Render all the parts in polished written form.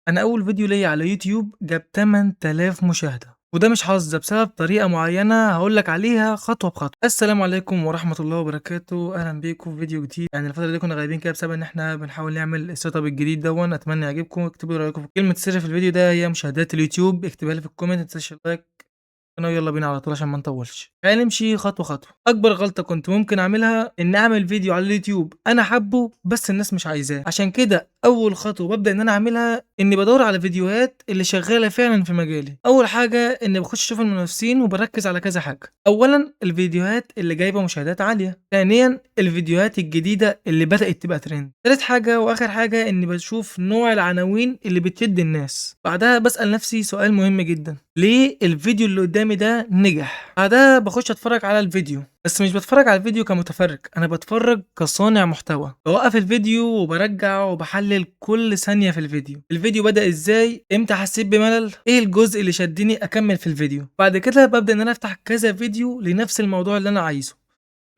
أنا أول فيديو ليّا على يوتيوب جاب 8000 مشاهدة، وده مش حظ، ده بسبب طريقة معيّنة هاقول لك عليها خطوة بخطوة. السلام عليكم ورحمة الله وبركاته، أهلًا بيكم في فيديو جديد. يعني الفترة دي كنا غايبين كده بسبب إن إحنا بنحاول نعمل الsetup الجديد دوًّا، أتمنى يعجبكم، اكتبوا لي رأيكم. كلمة السر في الفيديو ده هي مشاهدات اليوتيوب، اكتبها لي في الcomment، ما تنساش اللايك. ويلا بينا على طول عشان ما نطولش. خلينا نمشي خطوة خطوة. أكبر غلطة كنت ممكن أعملها إني أعمل فيديو على اليوتيوب أنا حابه بس الناس مش عايزاه، عشان كده أول خطوة بابدأ إن أنا أعملها إني بادوّر على فيديوهات اللي شغالة فعلًا في مجالي. أول حاجة إني باخش أشوف المنافسين وباركز على كذا حاجة. أولًا الفيديوهات اللي جايبة مشاهدات عالية، ثانيًا الفيديوهات الجديدة اللي بدأت تبقى ترند، تالت حاجة وآخر حاجة إني باشوف نوع العناوين اللي بتشد الناس. بعدها باسأل نفسي سؤال مهم جدًا، ليه الفيديو اللي قدامي ده نجح؟ بعدها باخش أتفرج على الفيديو، بس مش باتفرج على الفيديو كمتفرج، أنا باتفرج كصانع محتوى. باوقّف الفيديو وبارجّع وباحلل كل ثانية في الفيديو. الفيديو بدأ إزاي؟ إمتى حسيت بملل؟ إيه الجزء اللي شدني أكمل في الفيديو؟ بعد كده بابدأ إن أنا أفتح كذا فيديو لنفس الموضوع اللي أنا عايزه،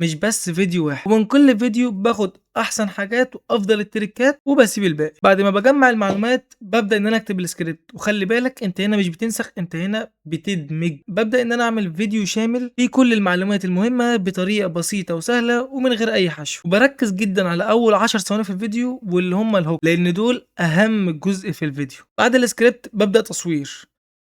مش بس فيديو واحد. ومن كل فيديو باخد أحسن حاجات وأفضل التريكات وباسيب الباقي. بعد ما باجمّع المعلومات بابدأ إن أنا أكتب الscript، وخلّي بالك أنت هنا مش بتنسخ، أنت هنا بتدمج. بابدأ إن أنا أعمل فيديو شامل فيه كل المعلومات المهمة بطريقة بسيطة وسهلة ومن غير أي حشو. وباركّز جدًا على أول 10 ثواني في الفيديو واللي هم الhook، لإن دول أهم جزء في الفيديو. بعد الscript بابدأ تصوير.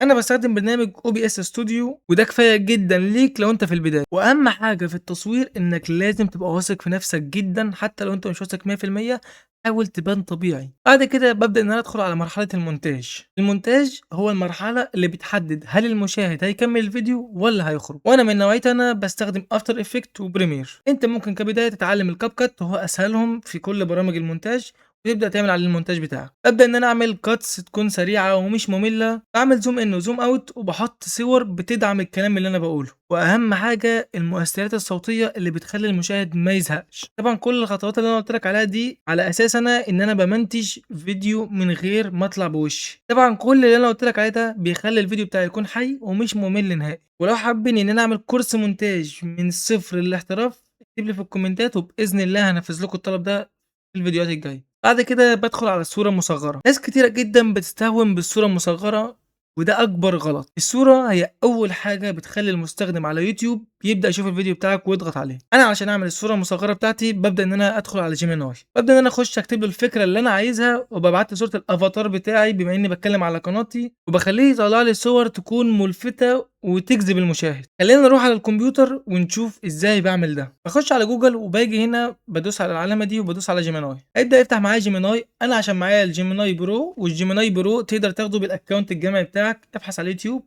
أنا باستخدم برنامج OBS Studio وده كفاية جدًا ليك لو أنت في البداية. وأهم حاجة في التصوير إنك لازم تبقى واثق في نفسك جدًا، حتى لو أنت مش واثق 100% حاول تبان طبيعي. بعد كده بابدأ إن أنا أدخل على مرحلة المونتاج. المونتاج هو المرحلة اللي بتحدد هل المشاهد هيكمل الفيديو والّا هيخرج، وأنا من نوعيتي أنا باستخدم After Effects وPremiere. أنت ممكن كبداية تتعلم الCapcut وهو أسهلهم في كل برامج المونتاج، وتبدأ تعمل عليه المونتاج بتاعك. أبدأ إن أنا أعمل cuts تكون سريعة ومش مملة، باعمل zoom in وzoom out وباحط صور بتدعم الكلام اللي أنا باقوله. وأهم حاجة المؤثرات الصوتية اللي بتخلّي المشاهد ما يزهقش. طبعًا كل الخطوات اللي أنا قُلت لك عليها دي على أساس أنا إن أنا بامنتج فيديو من غير ما أطلع بوشي. طبعًا كل اللي أنا قُلت لك عليه ده بيخلّي الفيديو بتاعي يكون حي ومش ممل نهائي. ولو حابين إن أنا أعمل كورس مونتاج من الصفر للاحتراف اكتب لي في الكومنتات وبإذن الله هانفذ لكم الطلب ده في الفيديوهات الجاية. بعد كده بادخل على الصورة المصغّرة. ناس كتيرة جدًا بتستهون بالصورة المصغّرة وده أكبر غلط. الصورة هي أول حاجة بتخلّي المستخدم على يوتيوب يبدأ يشوف الفيديو بتاعك ويضغط عليه. أنا علشان أعمل الصورة المصغّرة بتاعتي بابدأ إن أنا أدخل على Gemini، بابدأ إن أنا أخش أكتب له الفكرة اللي أنا عايزها وبابعت له صورة الأفاتار بتاعي بما إني باتكلم على قناتي، وباخلّيه يطلّع لي صور تكون ملفتة وتجذب المشاهد. خلّينا نروح على الكمبيوتر ونشوف إزاي باعمل ده. باخش على جوجل وباجي هنا بادوس على العلامة دي وبادوس على Gemini، هيبدأ يفتح معايا Gemini. أنا عشان معايا الGemini Pro والGemini Pro تقدر تاخده بالaccount الجامعي بتاعك، ابحث على اليوتيوب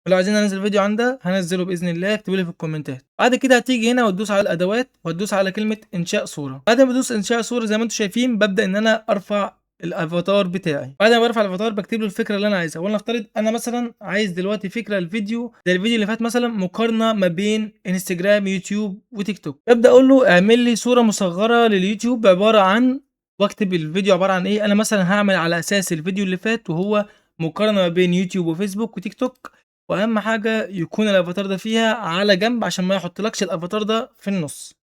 ولو عايزين أنزّل فيديو عندها هانزّله بإذن الله، اكتبوا لي في الكومنتات. بعد كده هتيجي هنا وتدوس على الأدوات وهتدوس على كلمة إنشاء صورة. بعد ما بادوس إنشاء صورة زي ما أنتم شايفين بابدأ إن أنا أرفع الأفاتار بتاعي. بعد ما بارفع الأفاتار باكتب له الفكرة اللي أنا عايزها، ولنفترض أنا مثلًا عايز دلوقتي فكرة لفيديو زي الفيديو اللي فات مثلًا مقارنة ما بين إنستجرام، يوتيوب، وتيك توك. بابدأ أقول له اعمل لي صورة مصغّرة لليوتيوب عبارة عن، واكتب الفيديو عبارة عن إيه. أنا مثلًا هاعمل على أساس الفيديو اللي فات وهو مقارنة ما بين يوتيوب وفيسبوك وتيك توك، وأهم حاجة يكون الأفاتار ده فيها على جنب عشان ما يحطلكش الأفاتار ده في النُص.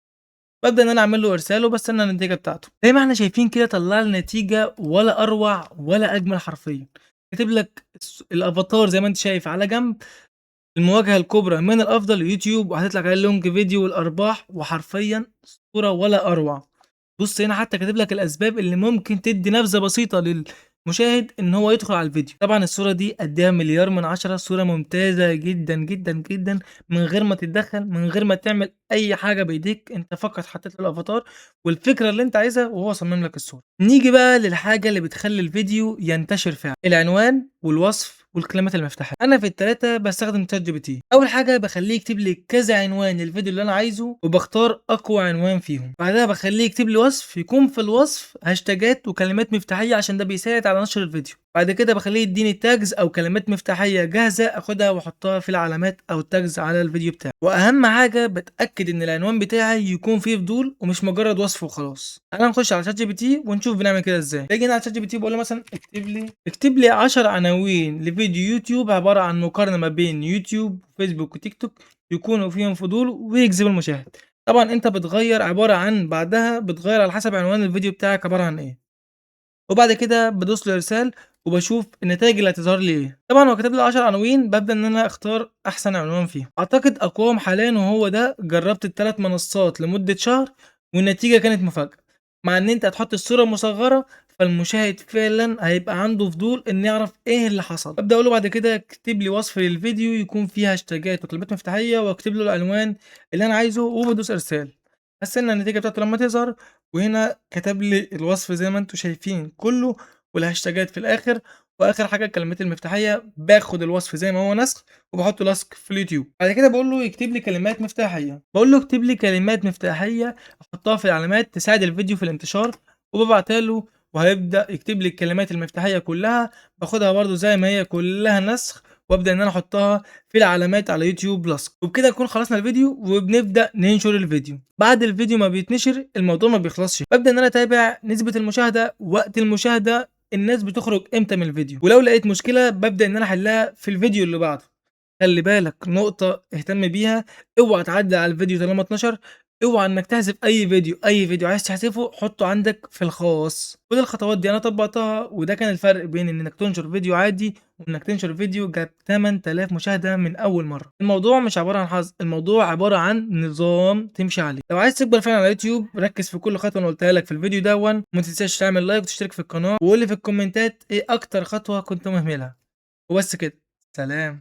بابدأ إن أنا أعمل له إرسال وباستنى النتيجة بتاعته. زي ما إحنا شايفين كده طلّع لي نتيجة ولا أروع ولا أجمل حرفيًا. كاتب لك الأفاتار زي ما أنت شايف على جنب، المواجهة الكبرى من الأفضل يوتيوب، وحاطط لك عليه اللونج فيديو والأرباح، وحرفيًا صورة ولا أروع. بُص هنا حتى كاتب لك الأسباب اللي ممكن تدّي نبذة بسيطة للمشاهد إن هو يدخل على الفيديو. طبعًا الصورة دي أدّيها مليار من 10، صورة ممتازة جدًا، جدًا، جدًا، من غير ما تتدخّل، من غير ما تعمل أي حاجة بإيديك، أنت فقط حطيت له الأفاتار والفكرة اللي أنت عايزها وهو صمم لك الصورة. نيجي بقى للحاجة اللي بتخلّي الفيديو ينتشر فعلًا، العنوان والوصف والكلمات المفتاحية. أنا في ال3 باستخدم ChatGPT. أول حاجة باخلّيه يكتب لي كذا عنوان للفيديو اللي أنا عايزه وباختار أقوى عنوان فيهم. بعدها باخلّيه يكتب لي وصف يكون في الوصف هاشتاجات وكلمات مفتاحية عشان ده بيساعد على نشر الفيديو. بعد كده باخلّيه يدّيني tags أو كلمات مفتاحية جاهزة آخُدها وأحطها في العلامات أو الtags على الفيديو بتاعي. وأهم حاجة باتأكد إن العنوان بتاعي يكون فيه فضول ومش مجرد وصف وخلاص. تعالَ نخش على ChatGPT ونشوف بنعمل كده إزاي. باجي هنا على ChatGPT باقول له مثلًا اكتب لي 10 عناوين لفيديو يوتيوب عبارة عن مقارنة ما بين يوتيوب وفيسبوك وتيك توك يكونوا فيهم فضول ويجذبوا المشاهد. طبعًا أنت بتغيّر عبارة عن بعدها بتغيّر على حسب عنوان الفيديو بتاعك عبارة عن إيه. وبعد كده بادوس له إرسال وباشوف النتايج اللي هتظهر لي إيه. طبعًا هو كاتب لي 10 عناوين، بابدأ إن أنا أختار أحسن عنوان فيهم. أعتقد أقواهم حاليًا وهو ده، جربت ال3 منصات لمدة شهر والنتيجة كانت مفاجأة. مع إن أنت هتحط الصورة مصغرة، فالمشاهد فعلًا هيبقى عنده فضول إنه يعرف إيه اللي حصل. بابدأ أقول له بعد كده اكتب لي وصف للفيديو يكون فيه هاشتاجات وكلمات مفتاحية، واكتب له العنوان اللي أنا عايزه وبادوس إرسال. هاستنى النتيجة بتاعته لمّا تظهر، وهنا كتب لي الوصف زي ما أنتم شايفين كله، والهاشتاجات في الآخر، وآخر حاجة الكلمات المفتاحية. باخد الوصف زي ما هو نسخ وباحطه لصق في اليوتيوب. بعد كده باقول له يكتب لي كلمات مفتاحية، باقول له اكتب لي كلمات مفتاحية أحطها في العلامات تساعد الفيديو في الانتشار، وبابعتها له وهيبدأ يكتب لي الكلمات المفتاحية كلها. باخدها برضه زي ما هي كلها نسخ، وابدأ إن أنا أحطها في العلامات على يوتيوب لصق. وبكده نكون خلصنا الفيديو وبنبدأ ننشر الفيديو. بعد الفيديو ما بيتنشر الموضوع ما بيخلصش، بابدأ إن أنا أتابع نسبة المشاهدة، وقت المشاهدة، الناس بتخرج إمتى من الفيديو، ولو لقيت مشكلة بابدأ إن أنا أحلها في الفيديو اللي بعده. خلّي بالك نقطة اهتم بيها، اوعى تعدّي على الفيديو طالما اتنشر، اوعى إنك تحذف أي فيديو عايز تحذفه حُطّه عندك في الخاص. كل الخطوات دي أنا طبّقتها، وده كان الفرق بين إنك تنشر فيديو عادي وإنك تنشر فيديو جاب 8000 مشاهدة من أول مرّة. الموضوع مش عبارة عن حظ، الموضوع عبارة عن نظام تمشي عليه. لو عايز تكبر فعلًا على اليوتيوب ركّز في كل خطوة أنا قُلتها لك في الفيديو دوًّا، وما تنساش تعمل لايك وتشترك في القناة، وقُل لي في الكومنتات إيه أكتر خطوة كنت مهملها. وبس كده، سلام.